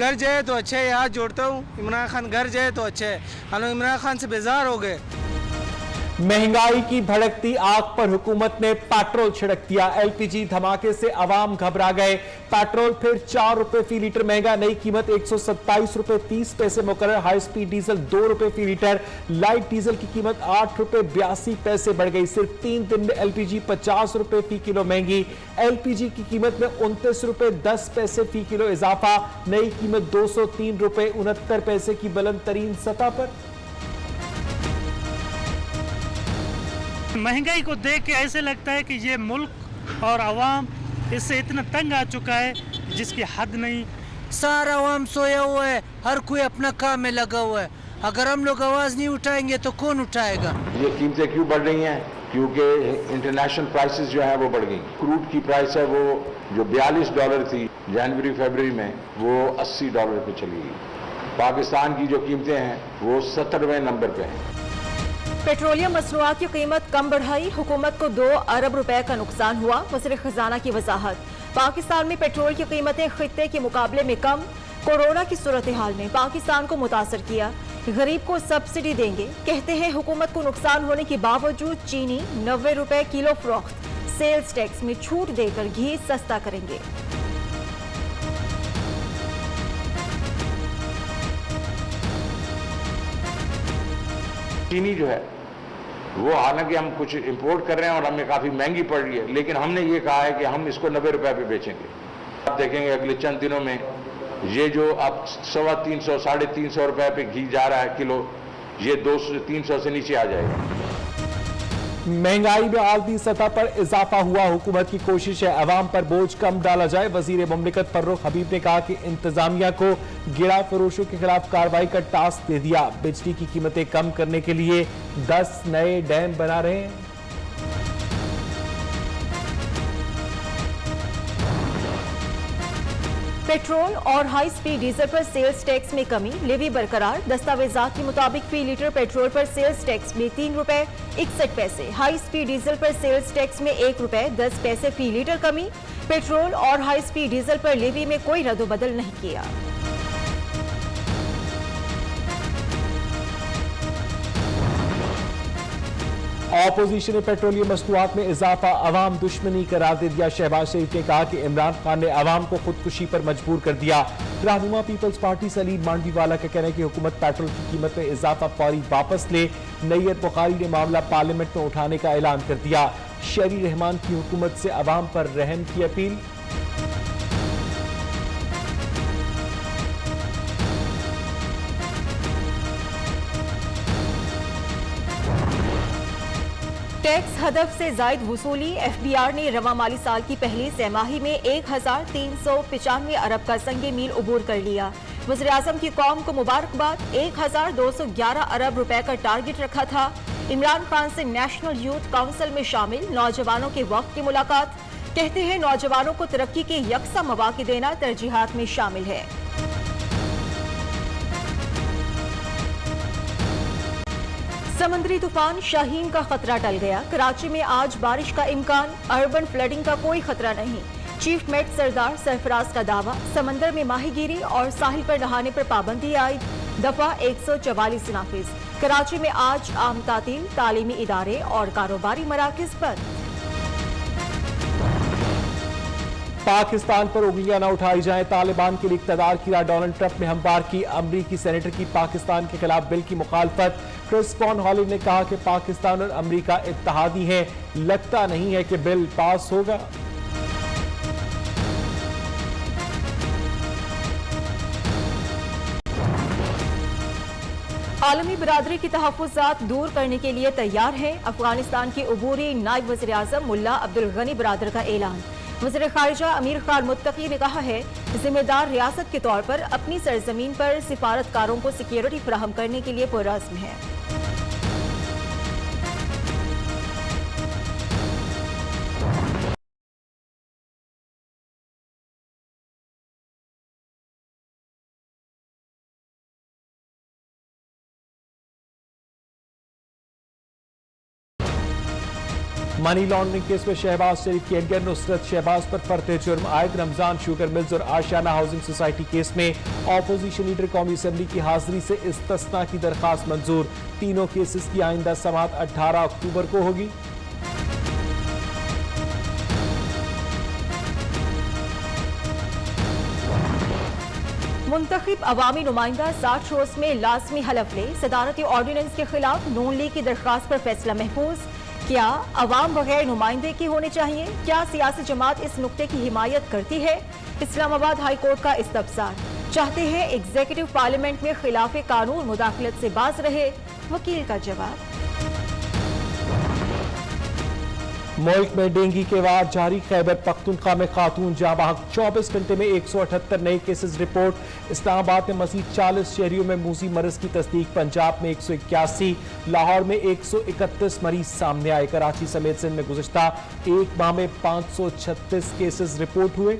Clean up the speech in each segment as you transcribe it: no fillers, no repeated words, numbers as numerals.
घर जाए तो अच्छे है, हाथ जोड़ता हूँ। इमरान खान घर जाए तो अच्छे है। हम लोग इमरान खान से बेजार हो गए। महंगाई की भड़कती आग पर हुकूमत ने पेट्रोल छिड़क दिया। एलपीजी धमाके से अवाम घबरा गए। पेट्रोल फिर 4 रुपए फी लीटर महंगा, नई कीमत 127 रुपए 30 पैसे मुकर्रर। हाई स्पीड डीजल 2 रुपए फी लीटर, लाइट डीजल की कीमत 8 रुपए 82 पैसे बढ़ गई। सिर्फ 3 दिन में एलपीजी 50 रुपए फी किलो महंगी। एलपीजी की कीमत में 29 रुपए 10 पैसे फी किलो इजाफा, नई कीमत 203 रुपए 69 पैसे की बुलंद तरीन सतह पर। महंगाई को देख के ऐसे लगता है कि ये मुल्क और आवाम इससे इतना तंग आ चुका है जिसकी हद नहीं। सारा आवाम सोया हुआ है, हर कोई अपना काम में लगा हुआ है। अगर हम लोग आवाज नहीं उठाएंगे तो कौन उठाएगा? ये कीमतें क्यों बढ़ रही हैं? क्योंकि इंटरनेशनल प्राइसेस जो है वो बढ़ गई। क्रूड की प्राइस है वो जो $42 थी जनवरी फरवरी में, वो $80 पे चली गई। पाकिस्तान की जो कीमतें हैं वो 70वें नंबर पे हैं। पेट्रोलियम मसनूआत की कीमत कम बढ़ाई, हुकूमत को 2 अरब रुपए का नुकसान हुआ। वज़ीर खजाना की वजाहत। पाकिस्तान में पेट्रोल की कीमतें खित्ते के मुकाबले में कम। कोरोना की सूरत हाल ने पाकिस्तान को मुतासर किया। गरीब को सब्सिडी देंगे, कहते हैं। हुकूमत को नुकसान होने के बावजूद चीनी 90 रुपए किलो फरोख्त। सेल्स टैक्स में छूट देकर घी सस्ता करेंगे। चीनी जो है वो हालांकि हम कुछ इंपोर्ट कर रहे हैं और हमें काफ़ी महंगी पड़ रही है, लेकिन हमने ये कहा है कि हम इसको 90 रुपए पे बेचेंगे। आप देखेंगे अगले चंद दिनों में ये जो अब 350 350 रुपए पे घी जा रहा है किलो, ये 200 300 से नीचे आ जाएगा। महंगाई में आलमी सतह पर इजाफा हुआ। हुकूमत की कोशिश है अवाम पर बोझ कम डाला जाए। वजीर मुमलिकत फर्रुख हबीब ने कहा कि इंतजामिया को गिरा फरोशों के खिलाफ कार्रवाई का टास्क दे दिया। बिजली की कीमतें कम करने के लिए 10 नए डैम बना रहे हैं। पेट्रोल और हाई स्पीड डीजल पर सेल्स टैक्स में कमी, लेवी बरकरार। दस्तावेजात के मुताबिक फी लीटर पेट्रोल पर सेल्स टैक्स में 3 रुपए 61 पैसे, हाई स्पीड डीजल पर सेल्स टैक्स में 1 रुपए 10 पैसे फी लीटर कमी। पेट्रोल और हाई स्पीड डीजल पर लेवी में कोई रद्दोबदल नहीं किया। ऑपोजिशन ने पेट्रोलियम मसनूआत में इजाफा अवाम दुश्मनी करार दे दिया। शहबाज शरीफ ने कहा कि इमरान खान ने अवाम को खुदकुशी पर मजबूर कर दिया। रहनुमा पीपल्स पार्टी सलीम मांडवीवाला का कहना है कि हुकूमत पेट्रोल की कीमत में इजाफा फौरी वापस ले। नैयर बुखारी ने मामला पार्लियामेंट में उठाने का ऐलान कर दिया। शरी रहमान की हुकूमत से अवाम पर रहम की अपील। टैक्स हदफ से जायद वसूली। एफबीआर ने रवा माली साल की पहली तिमाही में 1395 अरब का संगे मील उबूर कर लिया। वज़ीर आज़म की कौम को मुबारकबाद। 1211 अरब रुपए का टारगेट रखा था। इमरान खान से नेशनल यूथ काउंसिल में शामिल नौजवानों के वक्त की मुलाकात। कहते हैं नौजवानों को तरक्की के यकसा मौके देना तरजीहात में शामिल है। समुद्री तूफान शाहीन का खतरा टल गया। कराची में आज बारिश का इम्कान, अर्बन फ्लडिंग का कोई खतरा नहीं। चीफ मेट सरदार सरफराज का दावा, समंदर में माहीगीरी और साहिल पर नहाने पर पाबंदी आयद। दफा 144 नाफिज। कराची में आज आम तातील, तालीमी इदारे और कारोबारी मराकज बंद। पाकिस्तान पर उंगलियां न उठाई जाएं, तालिबान के लिए इक़्तिदार की राह। डोनाल्ड ट्रंप ने हमवार की अमरीकी सेनेटर की पाकिस्तान के खिलाफ बिल की मुखालफत। क्रिस वॉन हॉली ने कहा कि पाकिस्तान और अमरीका इत्तेहादी हैं, लगता नहीं है कि बिल पास होगा। आलमी बिरादरी की तहफ़्फ़ुज़ात दूर करने के लिए तैयार है। अफगानिस्तान के उबूरी नायब वज़ीर आज़म मुल्ला अब्दुल गनी बरादर का ऐलान। वज़ीर ख़ारिजा अमीर खान मुत्तकी ने कहा है जिम्मेदार रियासत के तौर पर अपनी सरजमीन पर सिफारतकारों को सिक्योरिटी फराहम करने के लिए पुरअज़्म है। मनी लॉन्ड्रिंग केस में शहबाज शरीफ की एंकर नुसरत शहबाज पर फर्द जुर्म आयद। रमजान शुगर मिल्स और आशियाना हाउसिंग सोसाइटी केस में ऑपोजिशन लीडर कौमी असेंबली की हाजिरी से इस्तिस्ना की दरखास्त मंजूर। तीनों केसेस की आइंदा समाअत 18 अक्टूबर को होगी। मुंतखब अवामी नुमाइंदा 60 रोज में लाजमी हलफ ले। सदारती ऑर्डिनेंस के खिलाफ नून लीग की दरखास्त पर फैसला महफूज। क्या अवाम बगैर नुमाइंदे की होने चाहिए? क्या सियासी जमात इस नुक्ते की हिमायत करती है? इस्लामाबाद हाई कोर्ट का इस्तफसार। चाहते हैं एग्जीक्यूटिव पार्लियामेंट में खिलाफ कानून मुदाखलत से बाज रहे। वकील का जवाब। मुल्क में डेंगू के वार जारी। खैबर पख्तूनख्वा में खातून जाँ बहक। 24 घंटे में 178 नए केसेस रिपोर्ट। इस्लामाबाद में मजीद 40 शहरियों में मूसी मर्ज की तस्दीक। पंजाब में 181, लाहौर में 131 मरीज सामने आए। कराची समेत सिंध में गुज़िश्ता एक माह में 536 केसेस रिपोर्ट हुए।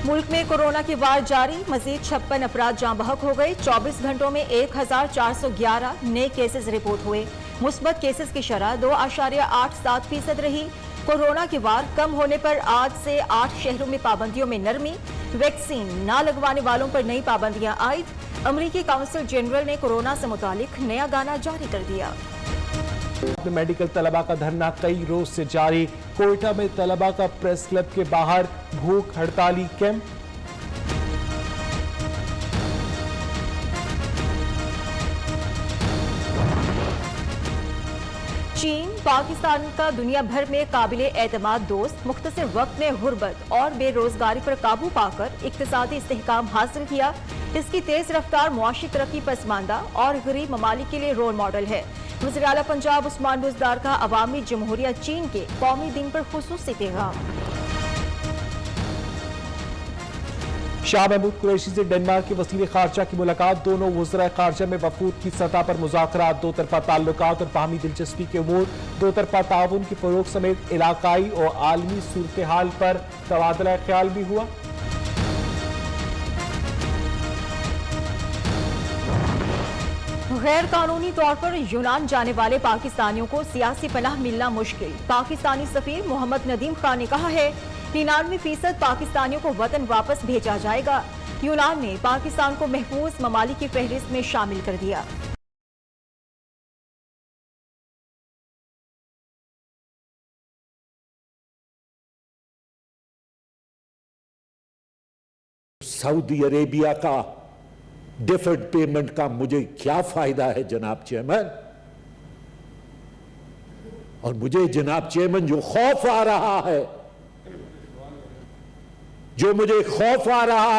मुल्क में कोरोना की वार जारी। मजीद 56 अफराद जाँ बहक हो गए। 24 घंटों में 1411 नए केसेस रिपोर्ट हुए। मुस्बत केसेस की शरह 2.87% रही। कोरोना की वार कम होने पर आज से 8 शहरों में पाबंदियों में नरमी। वैक्सीन ना लगवाने वालों पर नई पाबंदियां आयद। अमरीकी काउंसिल जनरल ने कोरोना से मुतालिक नया गाना जारी कर दिया। मेडिकल तलबा का धरना कई रोज से जारी। कोयटा में तलबा का प्रेस क्लब के बाहर भूख हड़ताली कैंप। चीन पाकिस्तान का दुनिया भर में काबिले एतमाद दोस्त। मुख्तसर वक्त में गुर्बत और बेरोजगारी पर काबू पाकर इक्तिसादी इस्तेहकाम हासिल किया। इसकी तेज रफ्तार मुआशी तरक्की पसमानदा और गरीब ममालिक के लिए रोल मॉडल है। वज़ीर आला पंजाब उस्मान बुज़दार का अवामी जमहूरिया चीन के कौमी दिन पर खुसूसी पैगाम। शाह महमूद कुरैशी से डेनमार्क के वज़ीर खारजा की मुलाकात। दोनों वज़राए खारजा में वफूद की सतह पर मुज़ाकरात। दो तरफा ताल्लुकात और बाहमी दिलचस्पी के उमूर, दो तरफा ताउन की फ़रोग़ समेत इलाकाई और आलमी सूरत हाल पर तबादला ख्याल भी हुआ। गैर कानूनी तौर पर यूनान जाने वाले पाकिस्तानियों को सियासी पनाह मिलना मुश्किल। पाकिस्तानी सफीर मोहम्मद नदीम खान ने कहा है 99% पाकिस्तानियों को वतन वापस भेजा जाएगा। यूनान ने पाकिस्तान को महफूज ममालिक की फहरिस्त में शामिल कर दिया। सऊदी अरेबिया का डिफर्ड पेमेंट का मुझे क्या फायदा है जनाब चेयरमैन? और मुझे जनाब चेयरमैन जो खौफ आ रहा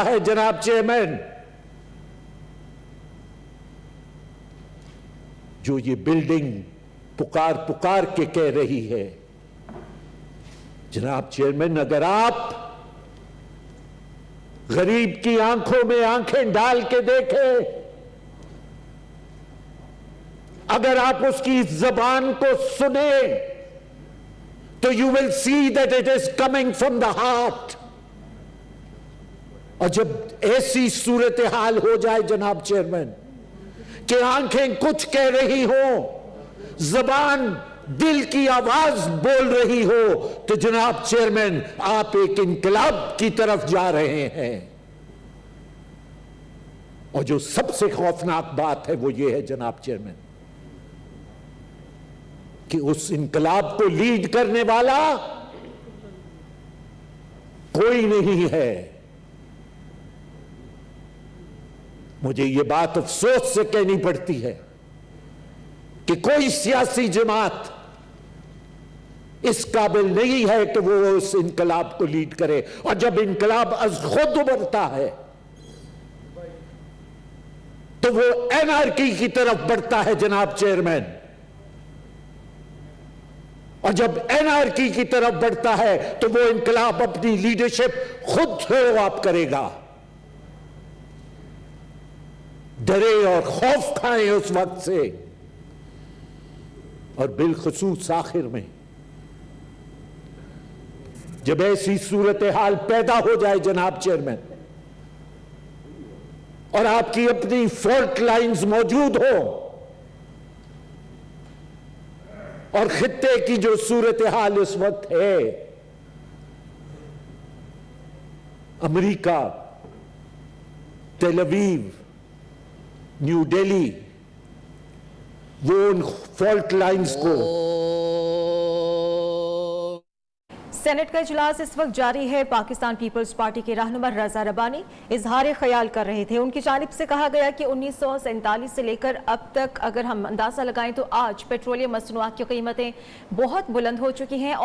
है, जनाब चेयरमैन, जो ये बिल्डिंग पुकार पुकार के कह रही है, जनाब चेयरमैन, अगर आप गरीब की आंखों में आंखें डाल के देखें, अगर आप उसकी जबान को सुने, तो you will see that it is coming from the heart. और जब ऐसी सूरत हाल हो जाए जनाब चेयरमैन कि आंखें कुछ कह रही हो, जबान दिल की आवाज बोल रही हो, तो जनाब चेयरमैन आप एक इनकलाब की तरफ जा रहे हैं। और जो सबसे खौफनाक बात है वो ये है जनाब चेयरमैन कि उस इनकलाब को लीड करने वाला कोई नहीं है। मुझे ये बात अफसोस से कहनी पड़ती है कि कोई सियासी जमात इस काबिल नहीं है कि वो उस इनकलाब को लीड करे। और जब इनकलाब अज खुद उभरता है तो वो एनआरकी की तरफ बढ़ता है जनाब चेयरमैन। और जब एनआरकी की तरफ बढ़ता है तो वो इनकलाब अपनी लीडरशिप खुद थ्रो अप करेगा। डरे और खौफ खाए उस वक्त से। और बिलखुसूस आखिर में जब ऐसी सूरत हाल पैदा हो जाए जनाब चेयरमैन, और आपकी अपनी फॉल्ट लाइंस मौजूद हो, और खित्ते की जो सूरत हाल इस वक्त है, अमेरिका, तेल अवीव, न्यू दिल्ली, वो उन फॉल्ट लाइंस को। सेनेट का इजलास इस वक्त जारी है। पाकिस्तान पीपल्स पार्टी के रहनुमा रजा रबानी इजहार ख्याल कर रहे थे। उनकी जानिब से कहा गया कि 1947 से लेकर अब तक अगर हम अंदाजा लगाएं तो आज पेट्रोलियम मसनूआत की कीमतें बहुत बुलंद हो चुकी हैं।